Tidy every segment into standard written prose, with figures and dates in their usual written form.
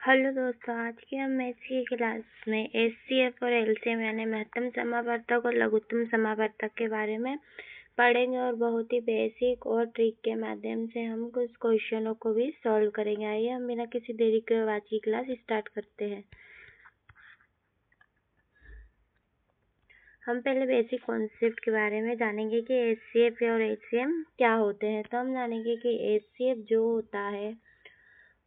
Hello दोस्तों, आज की हम मैथ्स की क्लास में एचसीएफ और एलसीएम यानी महत्तम समावर्तक और लघुत्तम समावर्तक के बारे में पढ़ेंगे और बहुत ही बेसिक और ट्रिक के माध्यम से हम कुछ क्वेश्चनों को भी सॉल्व करेंगे। आइए हम बिना किसी देरी के आज की क्लास स्टार्ट करते हैं। हम पहले बेसिक कॉन्सेप्ट के बारे में जानेंगे कि एचसीएफ और एचसीएम क्या होते हैं। तो हम जानेंगे कि एचसीएफ जो होता है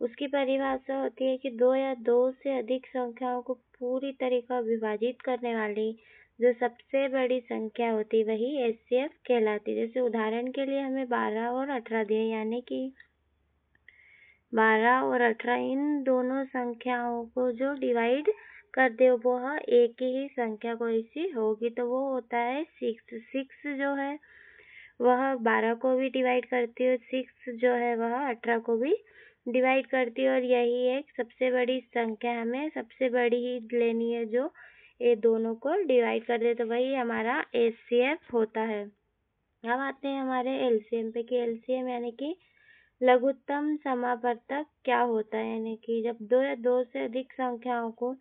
उसकी परिभाषा होती है कि दो या दो से अधिक संख्याओं को पूरी तरीका विभाजित करने वाली जो सबसे बड़ी संख्या होती है वही एचसीएफ कहलाती है। जैसे उदाहरण के लिए हमें 12 और 18 दिए, यानी कि 12 और 18 इन दोनों संख्याओं को जो डिवाइड कर दे वह एक ही संख्या कोई सी होगी, तो वो होता है 6। 6 जो है वह 12 को भी डिवाइड करती है, 6 जो है वह 18 को भी डिवाइड करती है, और यही एक सबसे बड़ी संख्या हमें सबसे बड़ी ही लेनी है जो ये दोनों को डिवाइड कर दे, तो वही हमारा एचसीएफ होता है। अब आते हैं हमारे एलसीएम पे कि एलसीएम यानी कि लघुत्तम समावर्तक क्या होता है, यानी कि जब दो या दो से अधिक संख्याओं को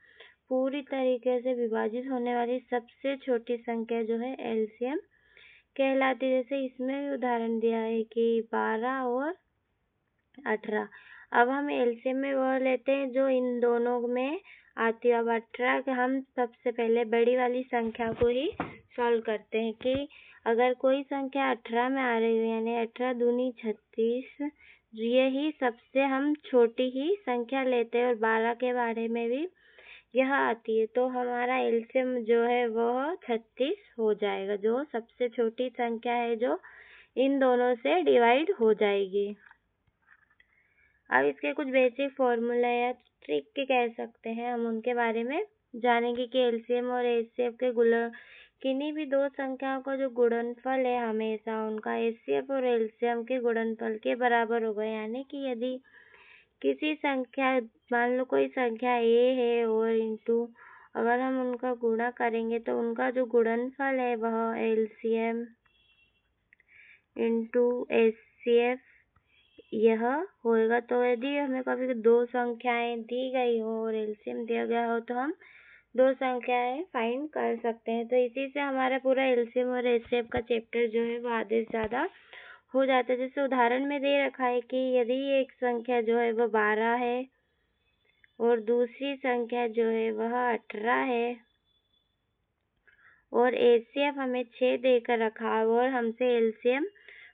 पूरी तरीके से विभाजित होने वाली सबसे छोटी संख्या जो है एलसीएम कहलाती है। जैसे इसमें भी उदाहरण दिया है कि 12 और 18। अब हम एलसीएम में वह लेते हैं जो इन दोनों में आती है। अब 18 के हम सबसे पहले बड़ी वाली संख्या को ही सॉल्व करते हैं कि अगर कोई संख्या 18 में आ रही है यानी 18 दूनी 36, यही सबसे हम छोटी ही संख्या लेते हैं और 12 के बारे में भी यह आती है, तो हमारा एलसीएम जो है वह 36 हो जाएगा, जो सबसे छोटी संख्या है जो इन दोनों से डिवाइड हो जाएगी। अब इसके कुछ बेसिक फॉर्मूला या ट्रिक के कह सकते हैं, हम उनके बारे में जानेंगे कि एलसीएम और एचसीएफ के किन्हीं भी दो संख्याओं का जो गुणनफल है हमेशा उनका एचसीएफ और एलसीएम के गुणनफल के बराबर होगा। यानी कि यदि किसी संख्या, मान लो कोई संख्या ए है और इंटू अगर हम उनका गुणा करेंगे तो उनका जो गुणनफल है वह एलसीएम इंटू एचसीएफ यह होएगा। तो यदि हमें कभी दो संख्याएं दी गई हो और एलसीएम दिया गया हो तो हम दो संख्याएं फाइंड कर सकते हैं। तो इसी से हमारा पूरा एलसीएम और एचसीएफ का चैप्टर जो है वो आधे से ज़्यादा हो जाता है। जैसे उदाहरण में दे रखा है कि यदि एक संख्या जो है वह 12 है और दूसरी संख्या जो है वह 18 है और एचसीएफ हमें 6 देकर रखा है और हमसे एलसीएम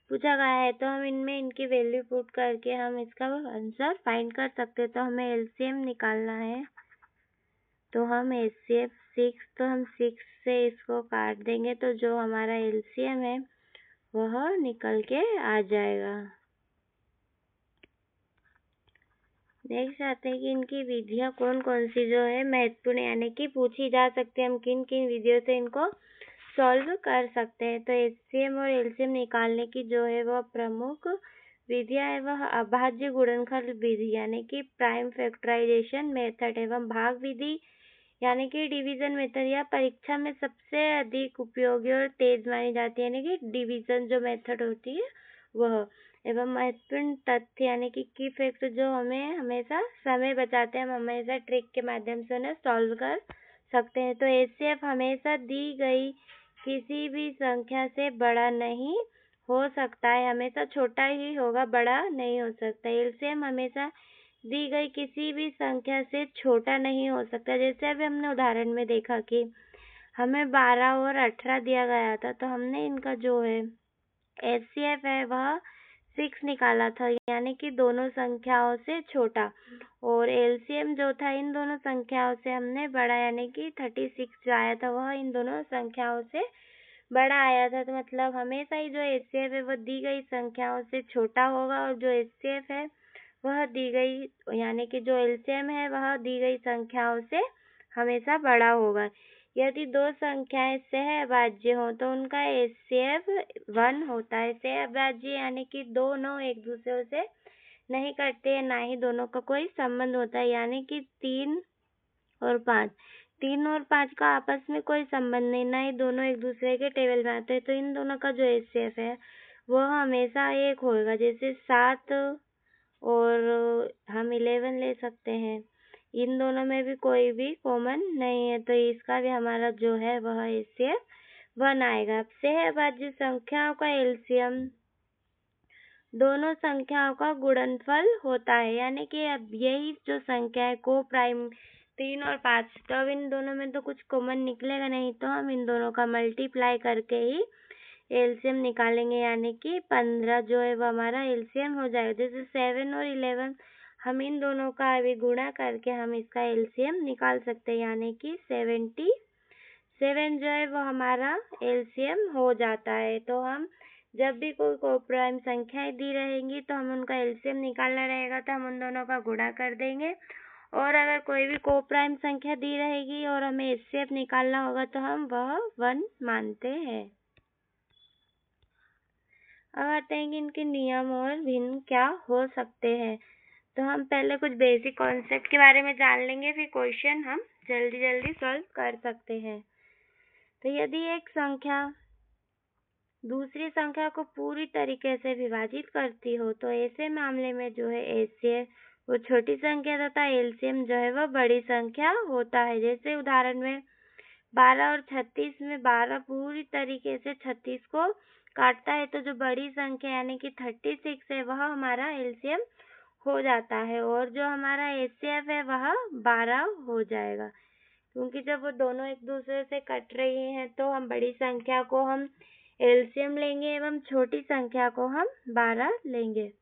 पूछा गया है, तो हम इनमें इनकी वैल्यू पुट करके हम इसका आंसर फाइंड कर सकते हैं। तो हमें एलसीएम निकालना है, तो हम एचसीएफ 6, तो हम 6 से इसको काट देंगे तो जो हमारा एलसीएम है वह निकल के आ जाएगा। नेक्स्ट आते हैं कि इनकी विधियाँ कौन कौन सी जो है महत्वपूर्ण यानी कि पूछी जा सकती है, हम किन किन विधियों से इनको सॉल्व कर सकते हैं। तो एचसीएम और एलसीएम निकालने की जो है वह प्रमुख विधियाँ है वह अभाज्य गुणनफल विधि यानी कि प्राइम फैक्टराइजेशन मेथड एवं भाग विधि यानी कि डिवीजन मेथड, या परीक्षा में सबसे अधिक उपयोगी और तेज मानी जाती है यानी कि डिवीजन जो मेथड होती है वह, एवं महत्वपूर्ण तथ्य यानी कि की फैक्ट जो हमें हमेशा समय बचाते हैं, हम हमेशा ट्रिक के माध्यम से उन्हें सॉल्व कर सकते हैं। तो एचसीएफ हमेशा दी गई किसी भी संख्या से बड़ा नहीं हो सकता है, हमेशा छोटा ही होगा, बड़ा नहीं हो सकता। एलसीएम हमेशा दी गई किसी भी संख्या से छोटा नहीं हो सकता। जैसे अभी हमने उदाहरण में देखा कि हमें 12 और 18 दिया गया था, तो हमने इनका जो है एचसीएफ है वह 6 निकाला था यानी कि दोनों संख्याओं से छोटा, और एलसीएम जो था इन दोनों संख्याओं से हमने बड़ा यानी कि 36 जो आया था वह इन दोनों संख्याओं से बड़ा आया था। तो मतलब हमेशा ही जो एचसीएफ है वह दी गई संख्याओं से छोटा होगा और जो एचसीएफ है वह दी गई यानी कि जो एलसीएम है वह दी गई संख्याओं से हमेशा बड़ा होगा। यदि दो संख्याएं सहअभाज्य हों तो उनका एचसीएफ 1 होता है। सहअभाज्य यानी कि दोनों एक दूसरे से नहीं करते, ना ही दोनों का कोई संबंध होता है, यानी कि 3 और 5, 3 और 5 का आपस में कोई संबंध नहीं, ना ही दोनों एक दूसरे के टेबल में आते हैं, तो इन दोनों का जो एचसीएफ है वह हमेशा एक होगा। जैसे 7 और हम 11 ले सकते हैं, इन दोनों में भी कोई भी कॉमन नहीं है, तो इसका भी हमारा जो है वह HCF 1 आएगा। अब सहभाज्य संख्याओं का एलसीएम दोनों संख्याओं का गुणनफल होता है, यानी कि अब यही जो संख्या है को प्राइम 3 और 5, तो अब इन दोनों में तो कुछ कॉमन निकलेगा नहीं, तो हम इन दोनों का मल्टीप्लाई करके ही एलसीएम निकालेंगे, यानी कि 15 जो है वो हमारा एलसीएम हो जाएगा। जैसे 7 और 11 हम इन दोनों का अभी गुणा करके हम इसका एलसीएम निकाल सकते हैं, यानी कि 77 जो है वो हमारा एलसीएम हो जाता है। तो हम जब भी कोई कोप्राइम संख्याएं दी रहेंगी तो हम उनका एलसीएम निकालना रहेगा, तो हम उन दोनों का गुणा कर देंगे, और अगर कोई भी कोप्राइम संख्या दी रहेगी और हमें एचसीएफ निकालना होगा तो हम वह 1 मानते हैं। अब आते हैं कि इनके नियम और भिन्न क्या हो सकते हैं। तो हम पहले कुछ बेसिक कॉन्सेप्ट के बारे में जान लेंगे, फिर क्वेश्चन हम जल्दी जल्दी सॉल्व कर सकते हैं। तो यदि एक संख्या दूसरी संख्या को पूरी तरीके से विभाजित करती हो तो ऐसे मामले में जो है एचसीएफ वो छोटी संख्या तथा एलसीएम जो है वह बड़ी संख्या होता है। जैसे उदाहरण में 12 और 36 में 12 पूरी तरीके से 36 को काटता है, तो जो बड़ी संख्या यानी कि 36 है वह हमारा एलसीएम हो जाता है, और जो हमारा एचसीएफ है वह 12 हो जाएगा। क्योंकि जब वो दोनों एक दूसरे से कट रही हैं तो हम बड़ी संख्या को हम एलसीएम लेंगे एवं छोटी संख्या को हम 12 लेंगे।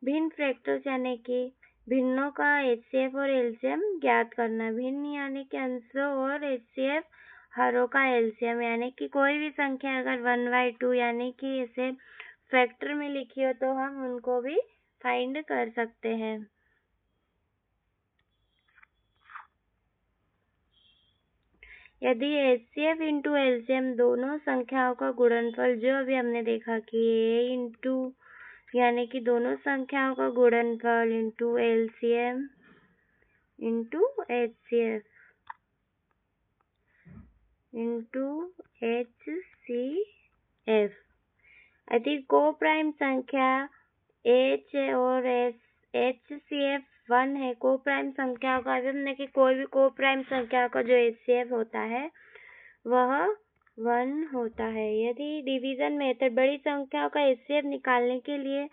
भिन्न फ्रैक्टर्स यानी कि भिन्नों का एचसीएफ और एलसीएम ज्ञात करना। भिन्न यानी कि अंशों और एचसीएफ हरों का एलसीएम, यानी कि कोई भी संख्या अगर 1/2 यानी कि इसे फैक्टर में लिखी हो तो हम उनको भी फाइंड कर सकते हैं। यदि एचसीएफ इंटू एलसीएम दोनों संख्याओं का गुणनफल, जो अभी हमने देखा कि ए इंटू यानी कि दोनों संख्याओं का गुणनफल into LCM into HCF into HCF, यदि को प्राइम संख्या H और HCF 1 है, को प्राइम संख्या का हमने कि कोई भी को प्राइम संख्या का जो HCF होता है वह 1 होता है। यदि डिवीजन मेथड बड़ी संख्याओं का HCF निकालने के लिए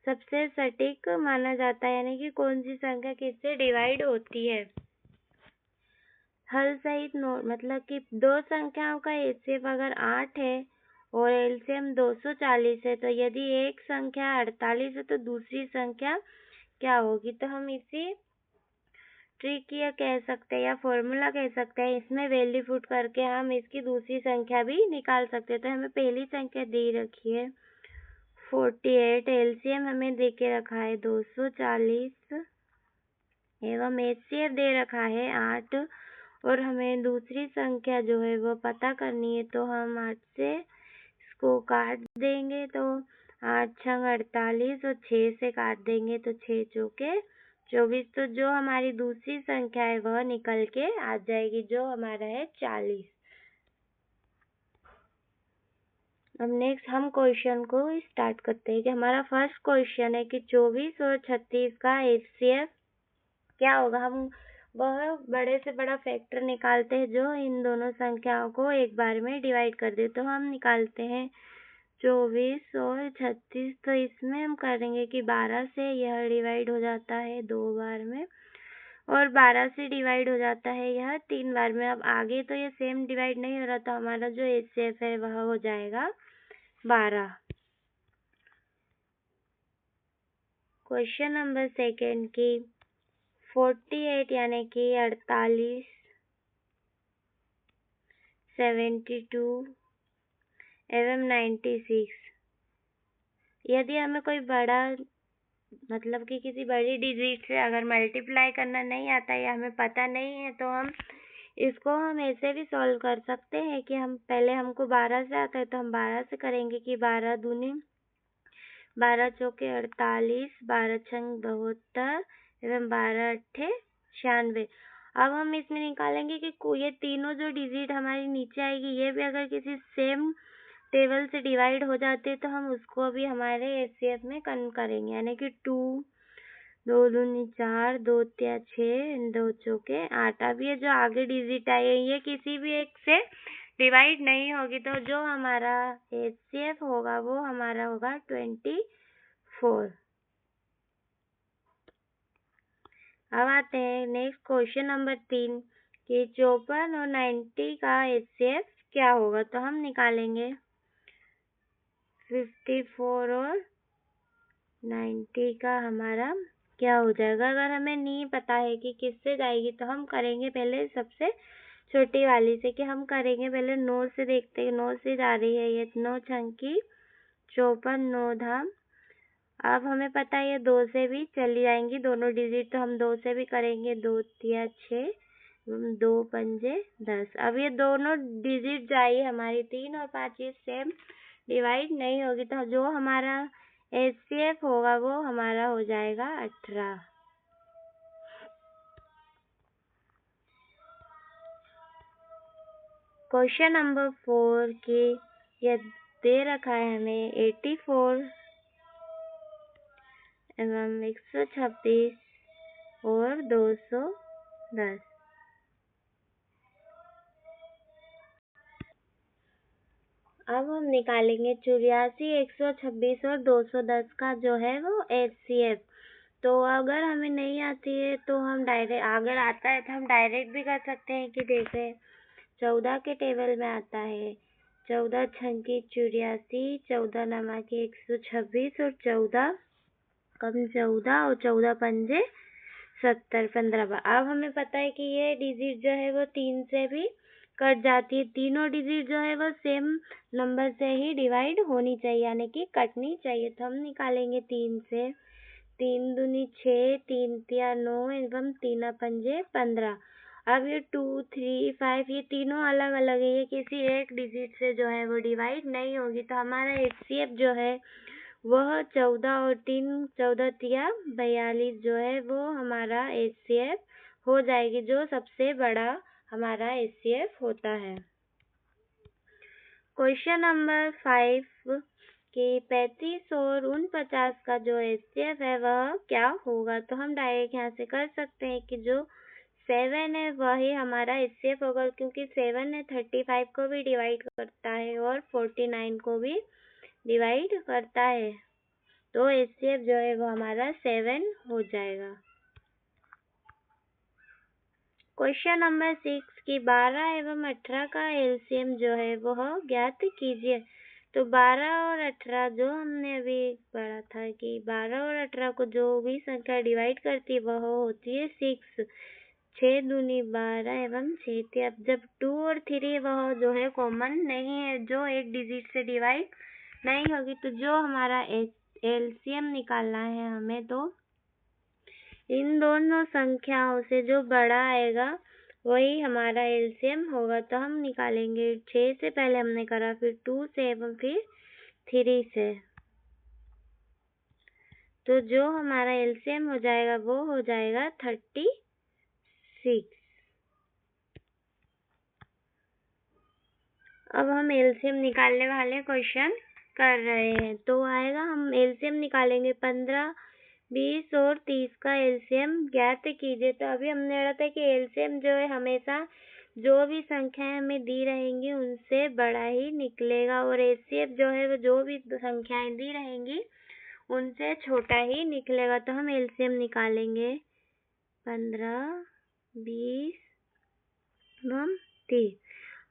सबसे सटीक माना जाता है, यानी कि कौन सी संख्या किससे डिवाइड होती है। हल सहित नोट, मतलब कि दो संख्याओं का HCF अगर 8 है और एलसीएम 240 है, तो यदि एक संख्या 48 है तो दूसरी संख्या क्या होगी। तो हम इसी ट्रिक या कह सकते हैं या फॉर्मूला कह सकते हैं, इसमें वैल्यू पुट करके हम इसकी दूसरी संख्या भी निकाल सकते हैं। तो हमें पहली संख्या दे रखी है 48, एलसीएम हमें दे के रखा है 240 एवं एचसीएफ दे रखा है 8, और हमें दूसरी संख्या जो है वो पता करनी है। तो हम 8 से इसको काट देंगे, तो 8 छंग 48 और 6 से काट देंगे तो 6 चौके 24, तो जो हमारी दूसरी संख्या है वह निकल के आ जाएगी, जो हमारा है 40। अब नेक्स्ट हम क्वेश्चन को स्टार्ट करते हैं कि हमारा फर्स्ट क्वेश्चन है कि 24 और 36 का HCF क्या होगा। हम वह बड़े से बड़ा फैक्टर निकालते हैं जो इन दोनों संख्याओं को एक बार में डिवाइड कर दे। तो हम निकालते हैं 24 और 36, तो इसमें हम करेंगे कि 12 से यह डिवाइड हो जाता है 2 बार में, और 12 से डिवाइड हो जाता है यह 3 बार में। अब आगे तो ये सेम डिवाइड नहीं हो रहा, तो हमारा जो HCF है वह हो जाएगा 12। क्वेश्चन नंबर सेकेंड की 48 यानी कि 48, 72 एवं 96, यदि हमें कोई बड़ा मतलब कि किसी बड़ी डिजिट से अगर मल्टीप्लाई करना नहीं आता या हमें पता नहीं है, तो हम ऐसे भी सॉल्व कर सकते हैं कि हम पहले हमको 12 से आता है तो हम 12 से करेंगे कि 12 दूनी 12 चौके 48, 12 छंग 72 एवं 12 अट्ठे 96। अब हम इसमें निकालेंगे कि ये तीनों जो डिजिट हमारी नीचे आएगी ये भी अगर किसी सेम टेबल से डिवाइड हो जाते तो हम उसको भी हमारे HCF में कन्वर्ट करेंगे, यानी कि 2 2 दूनी 4, 2 तिया 6, 2 चौके 8। अब ये जो आगे डिजिट आई है ये किसी भी एक से डिवाइड नहीं होगी, तो जो हमारा HCF होगा वो हमारा होगा 24। अब आते हैं नेक्स्ट क्वेश्चन नंबर 3 कि 54 और 90 का HCF क्या होगा। तो हम निकालेंगे 54 और 90 का हमारा क्या हो जाएगा। अगर हमें नहीं पता है कि किससे जाएगी तो हम करेंगे पहले सबसे छोटी वाली से, कि हम करेंगे पहले 9 से, देखते हैं 9 से जा रही है ये। 9 छंकी 54, 9 धाम। अब हमें पता है ये 2 से भी चली जाएंगी दोनों डिजिट, तो हम 2 से भी करेंगे। 2 तिया 6, 2 पंजे 10। अब ये दोनों डिजिट जाई हमारी 3 और 5 सेम डिवाइड नहीं होगी, तो जो हमारा HCF होगा वो हमारा हो जाएगा 18। क्वेश्चन नंबर 4 की ये दे रखा है हमें 84 एवं 126 और 210। अब हम निकालेंगे 84, 126 और 210 का जो है वो HCF। तो अगर हमें नहीं आती है तो हम डायरेक्ट, अगर आता है तो हम डायरेक्ट भी कर सकते हैं कि देखें 14 के टेबल में आता है 14 छंकी 84, 14 नमक 126 और 14 कम 14 और 14 पंजे 70, 15। अब हमें पता है कि ये डिजिट जो है वो 3 से भी कट जाती है। तीनों डिजिट जो है वो सेम नंबर से ही डिवाइड होनी चाहिए, यानी कि कटनी चाहिए। तो हम निकालेंगे 3 से। 3 दूनी 6, 3 तिया 9 एवं 3 पंजे 15। अब ये 2, 3, 5 ये तीनों अलग अलग है, ये किसी एक डिजिट से जो है वो डिवाइड नहीं होगी। तो हमारा HCF जो है वह 14 और 3 14 तिया 42 जो है वो हमारा HCF हो जाएगी, जो सबसे बड़ा हमारा HCF होता है। क्वेश्चन नंबर 5 कि 35 और 49 का जो HCF है वह क्या होगा। तो हम डायरेक्ट यहाँ से कर सकते हैं कि जो 7 है वही हमारा HCF होगा, क्योंकि 7 है 35 को भी डिवाइड करता है और 49 को भी डिवाइड करता है, तो HCF जो है वो हमारा 7 हो जाएगा। क्वेश्चन नंबर 6 की 12 एवं 18 का LCM जो है वह ज्ञात कीजिए। तो 12 और 18 जो हमने अभी पढ़ा था कि 12 और 18 को जो भी संख्या डिवाइड करती है वह होती है 6। 6 दूनी 12 एवं 6। अब जब 2 और 3 वह जो है कॉमन नहीं है, जो एक डिजिट से डिवाइड नहीं होगी, तो जो हमारा LCM निकालना है हमें, तो इन दोनों संख्याओं से जो बड़ा आएगा वही हमारा LCM होगा। तो हम निकालेंगे 6 से, पहले हमने करा, फिर 2 से एवं फिर 3 से। तो जो हमारा LCM हो जाएगा वो हो जाएगा 36। अब हम LCM निकालने वाले क्वेश्चन कर रहे हैं। तो आएगा, हम LCM निकालेंगे 15, 20 और 30 का LCM ज्ञात कीजिए। तो अभी हमने पढ़ा था कि LCM जो है हमेशा जो भी संख्याएं हमें दी रहेंगी उनसे बड़ा ही निकलेगा, और HCF जो है वो जो भी संख्याएं दी रहेंगी उनसे छोटा ही निकलेगा। तो हम LCM निकालेंगे 15, 20 एवं 30।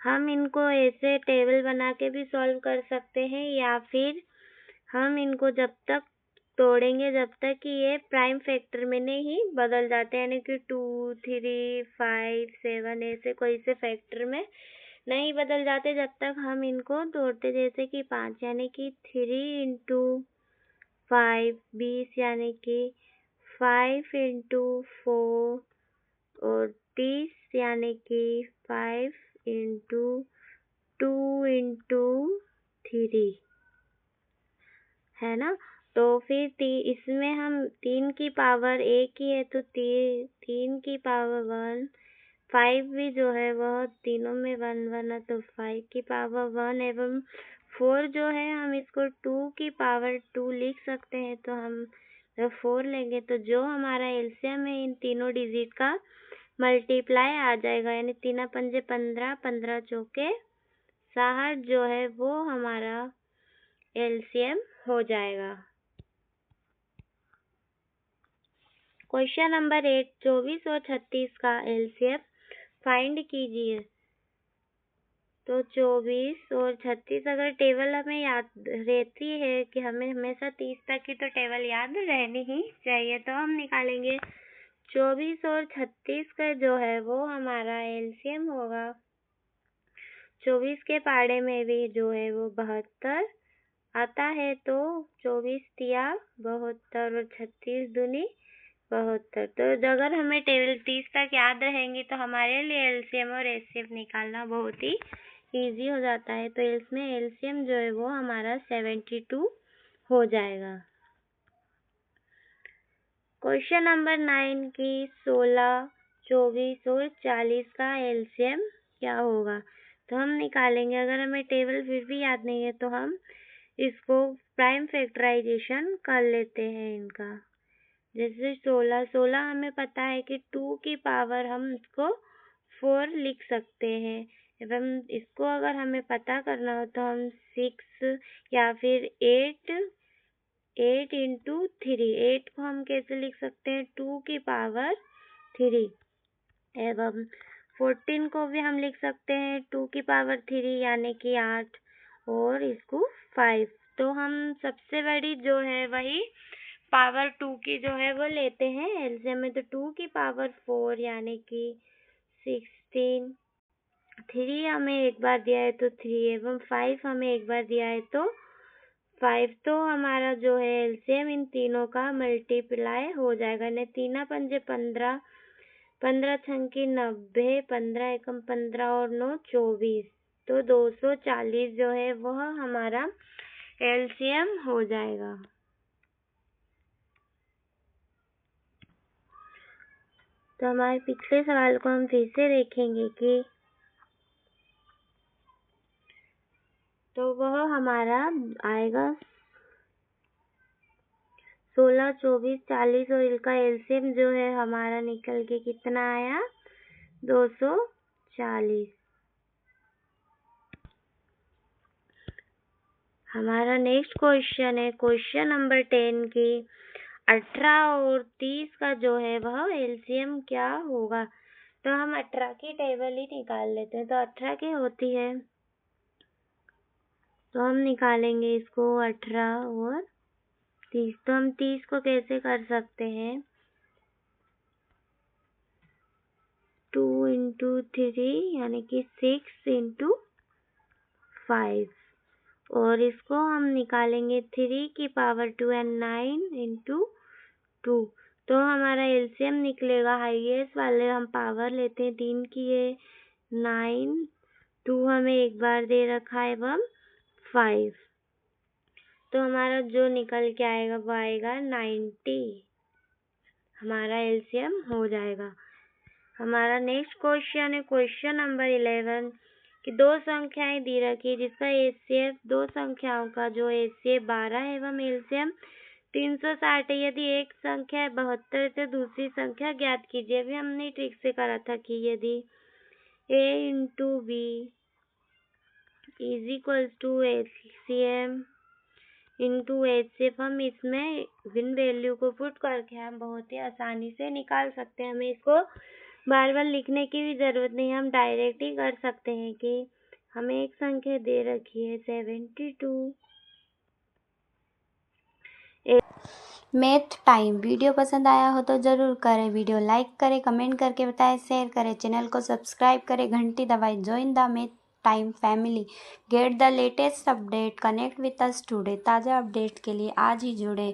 हम इनको ऐसे टेबल बना के भी सॉल्व कर सकते हैं, या फिर हम इनको जब तक तोड़ेंगे जब तक कि ये प्राइम फैक्टर में नहीं बदल जाते, यानी कि 2, 3, 5, 7 ऐसे कोई से फैक्टर में नहीं बदल जाते जब तक हम इनको तोड़ते। जैसे कि 5 यानी कि 3 इंटू 5, 20 यानी कि 5 इंटू 4, और 30 यानी कि 5 इंटू 2 इंटू 3 है ना। तो फिर इसमें हम 3 की पावर 1 ही है, तो 3 की पावर 1, 5 भी जो है वह तीनों में 1 1 है, तो 5 की पावर 1 एवं 4 जो है हम इसको 2 की पावर 2 लिख सकते हैं। तो हम तो 4 लेंगे तो जो हमारा एलसीएम है इन तीनों डिजिट का मल्टीप्लाई आ जाएगा, यानी 3 पंजे 15, 15 चौके 60 जो है वो हमारा एलसीएम हो जाएगा। क्वेश्चन नंबर 8, 24 और 36 का एलसीएम फाइंड कीजिए। तो 24 और 36 अगर टेबल हमें याद रहती है कि हमें हमेशा 30 तक की तो टेबल याद रहनी ही चाहिए, तो हम निकालेंगे 24 और 36 का जो है वो हमारा एलसीएम होगा। 24 के पाड़े में भी जो है वो 72 आता है, तो 24 तिया 72 और 36 दूनी 72। तो अगर हमें टेबल 30 तक याद रहेंगी तो हमारे लिए एलसीएम और एचसीएफ निकालना बहुत ही इजी हो जाता है। तो इसमें एलसीएम जो है वो हमारा 72 हो जाएगा। क्वेश्चन नंबर 9 की 16, 24 और 40 का एलसीएम क्या होगा, तो हम निकालेंगे। अगर हमें टेबल फिर भी याद नहीं है तो हम इसको प्राइम फैक्टराइजेशन कर लेते हैं इनका। जैसे 16 हमें पता है कि 2 की पावर हम इसको 4 लिख सकते हैं, एवं इसको अगर हमें पता करना हो तो हम 6 या फिर 8 इंटू 3, 8 को हम कैसे लिख सकते हैं 2 की पावर 3, एवं 14 को भी हम लिख सकते हैं 2 की पावर 3 यानी कि 8, और इसको 5। तो हम सबसे बड़ी जो है वही पावर 2 की जो है वो लेते हैं एलसीएम में। तो 2 की पावर 4 यानी कि 16, 3 हमें एक बार दिया है तो 3, एवं 5 हमें एक बार दिया है तो 5। तो हमारा जो है एलसीएम इन तीनों का मल्टीप्लाई हो जाएगा। ने 3 पंजे 15, 15 छंकी 90, 15 एकम 15 और 9 24, तो 240 जो है वह हमारा एलसीएम हो जाएगा। तो हमारे पिछले सवाल को हम फिर से देखेंगे कि तो वह हमारा आएगा 16, 24, 40 और इनका एलसीएम जो है हमारा निकल के कितना आया 240। हमारा नेक्स्ट क्वेश्चन है क्वेश्चन नंबर 10 की 18 और 30 का जो है वह एलसीएम क्या होगा। तो हम 18 की टेबल ही निकाल लेते हैं। तो 18 की होती है, तो हम निकालेंगे इसको 18 और 30। तो हम 30 को कैसे कर सकते हैं 2 इंटू 3 यानी कि 6 इंटू 5, और इसको हम निकालेंगे 3 की पावर 2 एंड 9 इंटू 2। तो हमारा एलसीएम निकलेगा, हाईएस्ट वाले हम पावर लेते हैं 3 की है 9, 2 हमें एक बार दे रखा है एवं 5, तो हमारा जो निकल के आएगा वो आएगा 90, हमारा एलसीएम हो जाएगा। हमारा नेक्स्ट क्वेश्चन है क्वेश्चन नंबर 11 कि दो संख्याएं दी रखी जिसका एचसीएफ दो संख्याओं का जो एचसीएफ 12 है एवं एलसीएम 360 है। यदि एक संख्या 72 तो दूसरी संख्या ज्ञात कीजिए। अभी हमने ट्रिक से करा था कि यदि a into B is equal to LCM into HCF, हम इसमें विन वैल्यू को पुट करके हम बहुत ही आसानी से निकाल सकते हैं। हमें इसको बार बार लिखने की भी जरूरत नहीं, हम डायरेक्ट ही कर सकते हैं कि हमें एक संख्या दे रखी है 72। मैथ टाइम वीडियो पसंद आया हो तो ज़रूर करें, वीडियो लाइक करें, कमेंट करके बताएं, शेयर करें, चैनल को सब्सक्राइब करें, घंटी दबाएं। Join the math time family, get the latest update, connect with us today. ताज़ा अपडेट के लिए आज ही जुड़े।